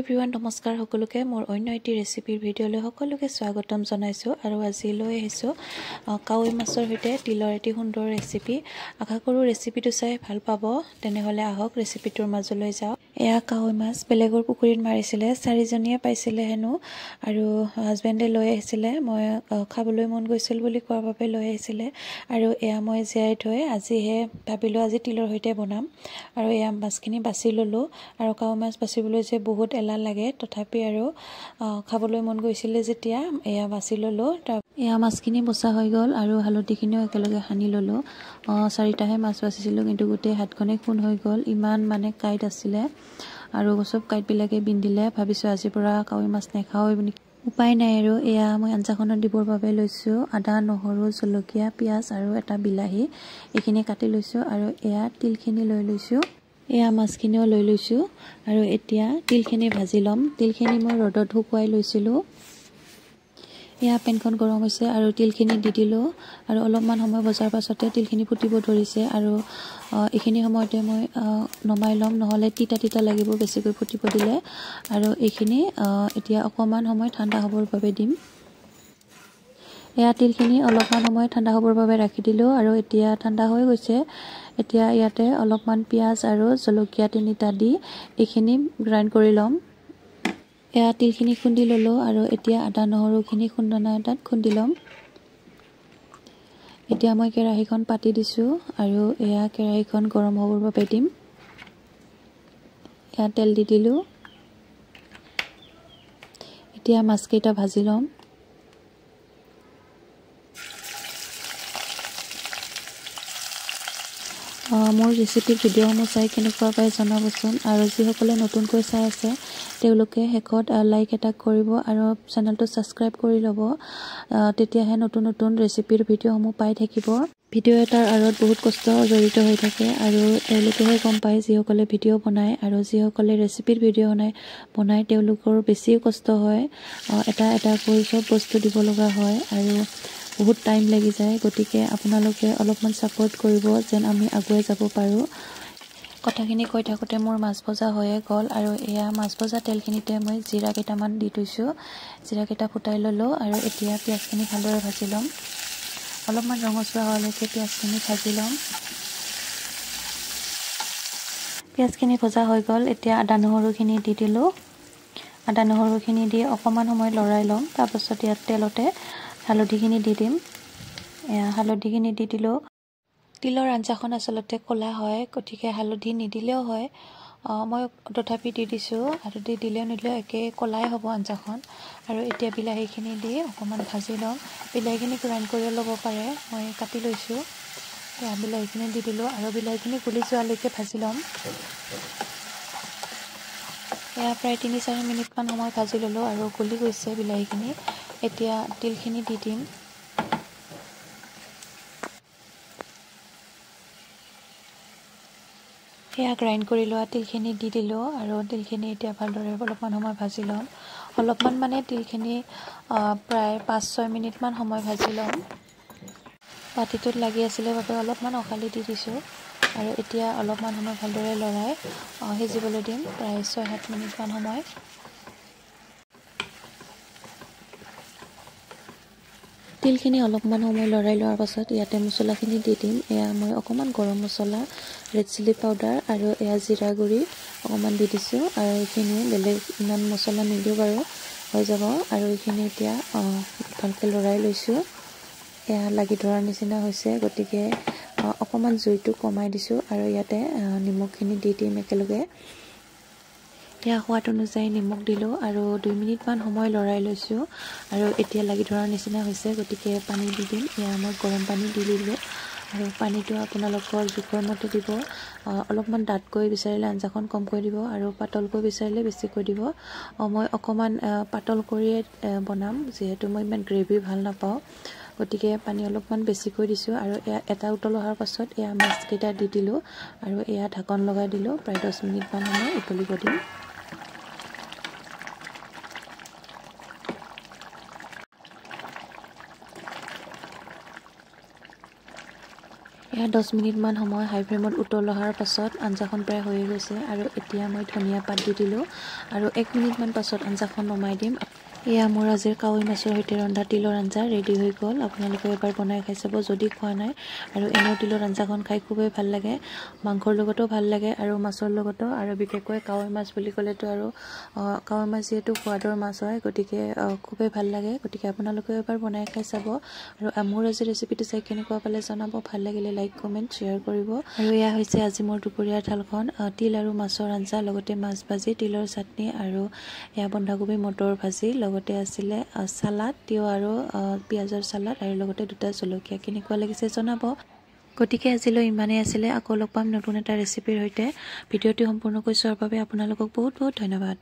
Everyone নমস্কাৰ সকলোকে মোৰ অন্য এটি ৰেচিপিৰ ভিডিঅ'লৈ সকলোকে স্বাগতম জনাইছোঁ আৰু আজি লৈ আহিছোঁ কাৱৈ মাছৰ সৈতে তিলৰ এটি সুন্দৰ ৰেচিপি। আশা কৰোঁ ৰেচিপিটো চাই ভাল পাব। তেনেহ'লে আহক ৰেচিপিটোৰ মাজলৈ যাওঁ। এয়া কাৱৈ মাছ বেলেগৰ পুখুৰীত মাৰিছিলে, 4জনীয়ে পাইছিলে হেনো আৰু হাজবেণ্ডে লৈ আহিছিলে। মই খাবলৈ মন গৈছিল বুলি কোৱাৰ বাবে লৈ আহিছিলে আৰু এয়া মই জীয়াই থৈ আজিহে ভাবিলোঁ আজি তিলৰ সৈতে বনাম। আৰু এয়া মাছখিনি বাছি ল'লোঁ আৰু কাৱৈ মাছ বাছিবলৈ যে বহুত এলাহ লাগে, তথাপি আৰু খাবলৈ মন গৈছিলে যেতিয়া এয়া বাছি ল'লোঁ। এয়া মাছখিনি বচা হৈ গ'ল আৰু হালধিখিনিও একেলগে সানি ল'লোঁ। 4টাহে মাছ বাচিছিলোঁ, কিন্তু গোটেই হাতখনে খুন হৈ গ'ল, ইমান মানে কাঁইট আছিলে আৰু চব কাঁইটবিলাকে বিন্ধিলে। ভাবিছোঁ আজিৰ পৰা কাৱৈ মাছ নাখাওঁ বুলি। উপায় নাই আৰু এয়া মই আঞ্জাখনত দিবৰ বাবে লৈছোঁ আদা, নহৰু, জলকীয়া, পিঁয়াজ আৰু এটা বিলাহী, এইখিনি কাটি লৈছোঁ আৰু এয়া তিলখিনি লৈ লৈছোঁ। এয়া মাছখিনিও লৈ লৈছোঁ আৰু এতিয়া তিলখিনি ভাজি ল'ম। তিলখিনি মই ৰ'দত শুকুৱাই লৈছিলোঁ। এয়া পেনখন গৰম হৈছে আৰু তিলখিনি দি দিলোঁ আৰু অলপমান সময় ভজাৰ পাছতে তিলখিনি ফুটিব ধৰিছে আৰু এইখিনি সময়তে মই নমাই ল'ম, নহ'লে তিতা তিতা লাগিব বেছিকৈ ফুটিব দিলে। আৰু এইখিনি এতিয়া অকণমান সময় ঠাণ্ডা হ'বৰ বাবে দিম। এয়া তিলখিনি অলপমান সময় ঠাণ্ডা হ'বৰ বাবে ৰাখি দিলোঁ আৰু এতিয়া ঠাণ্ডা হৈ গৈছে। এতিয়া ইয়াতে অলপমান পিঁয়াজ আৰু জলকীয়া 3টা দি এইখিনি গ্ৰাইণ্ড কৰি ল'ম। এয়া তিলখিনি খুন্দি ল'লোঁ আৰু এতিয়া আদা নহৰুখিনি খুন্দনা এটাত খুন্দি ল'ম। এতিয়া মই কেৰাহীখন পাতি দিছোঁ আৰু এয়া কেৰাহীখন গৰম হ'বৰ বাবে দিম। এয়া তেল দি দিলোঁ। এতিয়া মাছকেইটা ভাজি ল'ম। মোৰ ৰেচিপিৰ ভিডিঅ'সমূহ চাই কেনেকুৱা পাই জনাবচোন আৰু যিসকলে নতুনকৈ চাই আছে তেওঁলোকে শেষত লাইক এটা কৰিব আৰু চেনেলটো ছাবস্ক্ৰাইব কৰি ল'ব, তেতিয়াহে নতুন নতুন ৰেচিপিৰ ভিডিঅ'সমূহ পাই থাকিব। ভিডিঅ' এটাৰ আঁৰত বহুত কষ্ট জড়িত হৈ থাকে আৰু তেওঁলোকেহে গম পায়, যিসকলে ভিডিঅ' বনায় আৰু যিসকলে ৰেচিপিৰ ভিডিঅ' বনায় তেওঁলোকৰ বেছি কষ্ট হয়। এটা এটাকৈ চব বস্তু দিব লগা হয় আৰু বহুত টাইম লাগি যায়। গতিকে আপোনালোকে অলপমান ছাপোৰ্ট কৰিব যেন আমি আগুৱাই যাব পাৰোঁ। কথাখিনি কৈ থাকোঁতে মোৰ মাছ ভজা হৈয়ে গ'ল আৰু এয়া মাছ ভজা তেলখিনিতে মই জিৰা কেইটামান দি থৈছোঁ। জিৰাকেইটা ফুটাই ল'লোঁ আৰু এতিয়া পিঁয়াজখিনি ভালদৰে ভাজি ল'ম। অলপমান ৰঙচুৱা হোৱালৈকে পিঁয়াজখিনি ভাজি ল'ম। পিঁয়াজখিনি ভজা হৈ গ'ল। এতিয়া আদা নহৰুখিনি দি দিলোঁ। আদা নহৰুখিনি দি অকণমান সময় লৰাই ল'ম। তাৰপাছত ইয়াত তেলতে হালধিখিনি দি দিম। এয়া হালধিখিনি দি দিলোঁ। তিলৰ আঞ্জাখন আচলতে ক'লা হয়, গতিকে হালধি নিদিলেও হয়। মই তথাপি দি দিছোঁ আৰু দিলেও নিদিলেও একে ক'লাই হ'ব আঞ্জাখন। আৰু এতিয়া বিলাহীখিনি দি অকণমান ভাজি ল'ম। বিলাহীখিনি গ্ৰাইণ্ড কৰি ল'ব পাৰে, মই কাটি লৈছোঁ। এয়া বিলাহীখিনি দি দিলোঁ আৰু বিলাহীখিনি গুলি যোৱালৈকে ভাজি ল'ম। এয়া প্ৰায় 3-4 মিনিটমান সময় ভাজি ল'লোঁ আৰু গলি গৈছে বিলাহীখিনি। এতিয়া তিলখিনি দি দিম। সেয়া গ্ৰাইণ্ড কৰি লোৱা তিলখিনি দি দিলোঁ আৰু তিলখিনি এতিয়া ভালদৰে অলপমান সময় ভাজি ল'ম। অলপমান মানে তিলখিনি প্ৰায় 5-6 মিনিটমান সময় ভাজি ল'ম। বাতিটোত লাগি আছিলে বাবে অলপমান অখালি দি দিছোঁ আৰু এতিয়া অলপমান সময় ভালদৰে লৰাই সিজিবলৈ দিম, প্ৰায় 6-7 মিনিটমান সময়। তিলখিনি অলপমান সময় লৰাই লোৱাৰ পাছত ইয়াতে মছলাখিনি দি দিম। এয়া মই অকণমান গৰম মছলা, ৰেড চিলি পাউডাৰ আৰু এয়া জিৰা গুড়ি অকণমান দি দিছোঁ আৰু এইখিনি বেলেগ ইমান মছলা নিদিওঁ বাৰু, হৈ যাব। আৰু এইখিনি এতিয়া ভালকৈ লৰাই লৈছোঁ। এয়া লাগি ধৰাৰ নিচিনা হৈছে, গতিকে অকণমান জুইটো কমাই দিছোঁ আৰু ইয়াতে নিমখখিনি দি দিম একেলগে। এয়া সোৱাদ অনুযায়ী নিমখ দিলোঁ আৰু 2 মিনিটমান সময় লৰাই লৈছোঁ আৰু এতিয়া লাগি ধৰাৰ নিচিনা হৈছে, গতিকে পানী দি দিম। এয়া মই গৰম পানী দি দিলোঁ আৰু পানীটো আপোনালোকৰ জোখৰ মতে দিব। অলপমান ডাঠকৈ বিচাৰিলে আঞ্জাখন কমকৈ দিব আৰু পাতলকৈ বিচাৰিলে বেছিকৈ দিব। মই অকণমান পাতল কৰিয়ে বনাম, যিহেতু মই ইমান গ্ৰেভি ভাল নাপাওঁ, গতিকে পানী অলপমান বেছিকৈ দিছোঁ। আৰু এয়া এটা উতল অহাৰ পাছত এয়া মাছকেইটা দি দিলোঁ আৰু এয়া ঢাকন লগাই দিলোঁ। প্ৰায় 10 মিনিটমান সময় উতলিব দিম। এয়া 10 মিনিটমান সময় হাই ফ্লেমত উতল অহাৰ পাছত আঞ্জাখন প্ৰায় হৈ গৈছে আৰু এতিয়া মই ধনিয়া পাত দি দিলোঁ আৰু 1 মিনিটমান পাছত আঞ্জাখন নমাই দিম। এয়া মোৰ আজিৰ কাৱৈ মাছৰ সৈতে ৰন্ধা তিলৰ আঞ্জা ৰেডি হৈ গ'ল। আপোনালোকে এবাৰ বনাই খাই চাব যদি খোৱা নাই। আৰু এনেও তিলৰ আঞ্জাখন খাই খুবেই ভাল লাগে, মাংসৰ লগতো ভাল লাগে আৰু মাছৰ লগতো। আৰু বিশেষকৈ কাৱৈ মাছ বুলি ক'লেতো আৰু কাৱৈ মাছ যিহেতু সোৱাদৰ মাছ হয়, গতিকে খুবেই ভাল লাগে। গতিকে আপোনালোকে এবাৰ বনাই খাই চাব আৰু মোৰ আজি ৰেচিপিটো চাই কেনেকুৱা পালে জনাব। ভাল লাগিলে লাইক কমেণ্ট শ্বেয়াৰ কৰিব। আৰু এয়া হৈছে আজি মোৰ দুপৰীয়াৰ থালখন, তিল আৰু মাছৰ আঞ্জা, লগতে মাছ ভাজি, তিলৰ চাটনি আৰু এয়া বন্ধাকবি মটৰ ভাজি, লগতে আছিলে চালাড, তিয়ঁহ আৰু পিঁয়াজৰ চালাড আৰু লগতে 2টা জলকীয়া। কেনেকুৱা লাগিছে জনাব। গতিকে আজিলৈ ইমানেই আছিলে। আকৌ লগ পাম নতুন এটা ৰেচিপিৰ সৈতে। ভিডিঅ'টি সম্পূৰ্ণকৈ চোৱাৰ বাবে আপোনালোকক বহুত বহুত ধন্যবাদ।